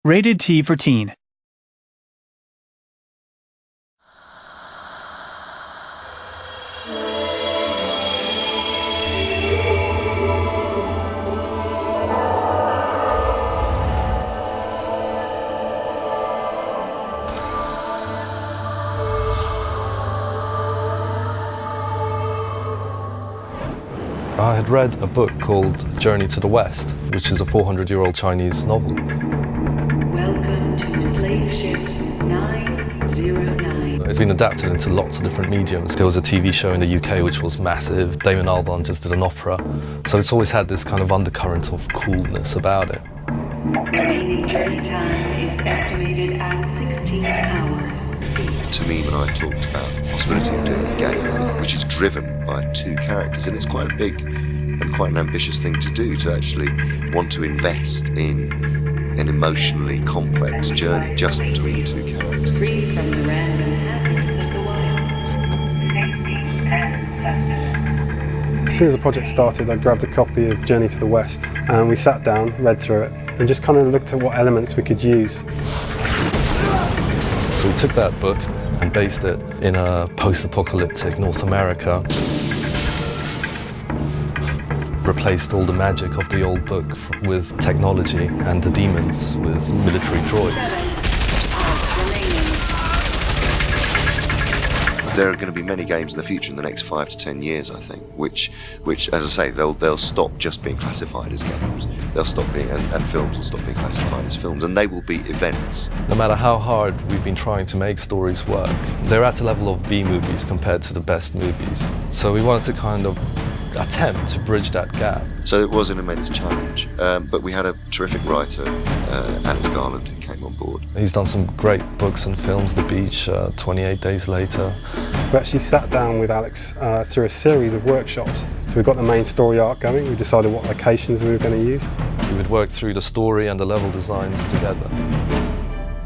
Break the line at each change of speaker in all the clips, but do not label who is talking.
Rated T for Teen.
I had read a book called Journey to the West, which is a 400-year-old Chinese novel.
Welcome to Slave Ship 909.
It's been adapted into lots of different mediums. There was a TV show in the UK which was massive. Damon Albarn just did an opera. So it's always had this kind of undercurrent of coolness about it.
Remaining journey time is estimated at 16 hours.
Tamim and I talked about the possibility of doing a game which is driven by two characters, and it's quite a big and quite an ambitious thing to do, to actually want to invest in an emotionally complex journey just between two characters.
Free from the random hazards of the wild.
As soon as the project started, I grabbed a copy of Journey to the West and we sat down, read through it, and just kind of looked at what elements we could use.
So we took that book and based it in a post-apocalyptic North America. Replaced all the magic of the old book with technology and the demons with military droids.
There are going to be many games in the future, in the next 5 to 10 years, I think, which, as I say, they'll stop just being classified as games. They'll stop being, and films will stop being classified as films, and they will be events.
No matter how hard we've been trying to make stories work, they're at the level of B movies compared to the best movies. So we wanted to kind of attempt to bridge that gap.
So it was an immense challenge, but we had a terrific writer, Alex Garland, who came on board.
He's done some great books and films, The Beach, 28 Days Later.
We actually sat down with Alex through a series of workshops. So we got the main story arc going, we decided what locations we were going to use.
We would work through the story and the level designs together.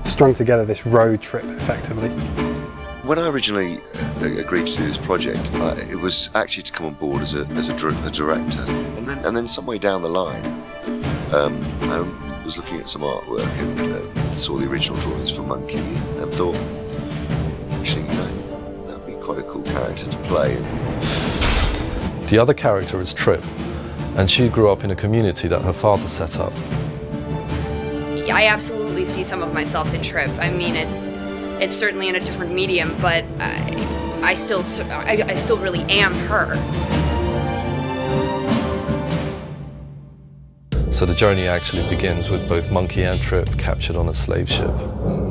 Strung together this road trip, effectively.
When I originally agreed to do this project, it was actually to come on board as a director, and then some way down the line, I was looking at some artwork and saw the original drawings for Monkey and thought, actually, that'd be quite a cool character to play.
The other character is Trip, and she grew up in a community that her father set up.
I absolutely see some of myself in Trip. I mean, it's certainly in a different medium, but I still really am her.
So the journey actually begins with both Monkey and Trip captured on a slave ship.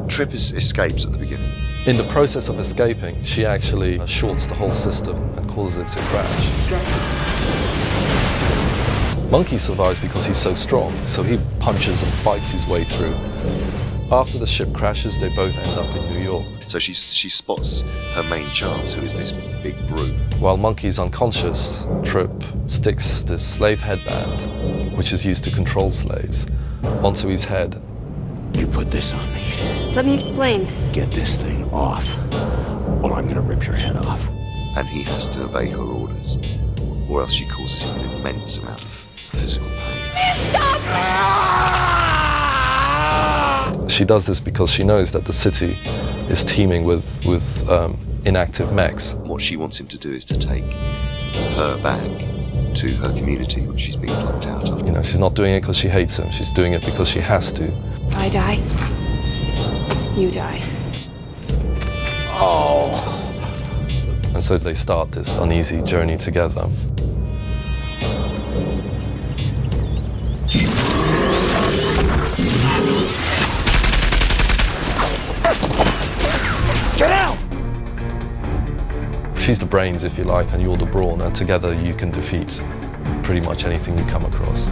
Trip escapes at the beginning.
In the process of escaping, she actually shorts the whole system and causes it to crash. Monkey survives because he's so strong, so he punches and fights his way through. After the ship crashes, they both end up in New York.
So she spots her main chance, who is this big brute.
While Monkey's unconscious, Trip sticks this slave headband, which is used to control slaves, onto his head.
You put this on me.
Let me explain.
Get this thing off, or I'm gonna rip your head off.
And he has to obey her orders, or else she causes him an immense amount of physical pain.
Stop!
She does this because she knows that the city is teeming with inactive mechs.
What she wants him to do is to take her back to her community, which she's been plucked out of.
She's not doing it because she hates him. She's doing it because she has to.
If I die, you die.
Oh!
And so they start this uneasy journey together.
Get out!
She's the brains, if you like, and you're the brawn, and together you can defeat pretty much anything you come across.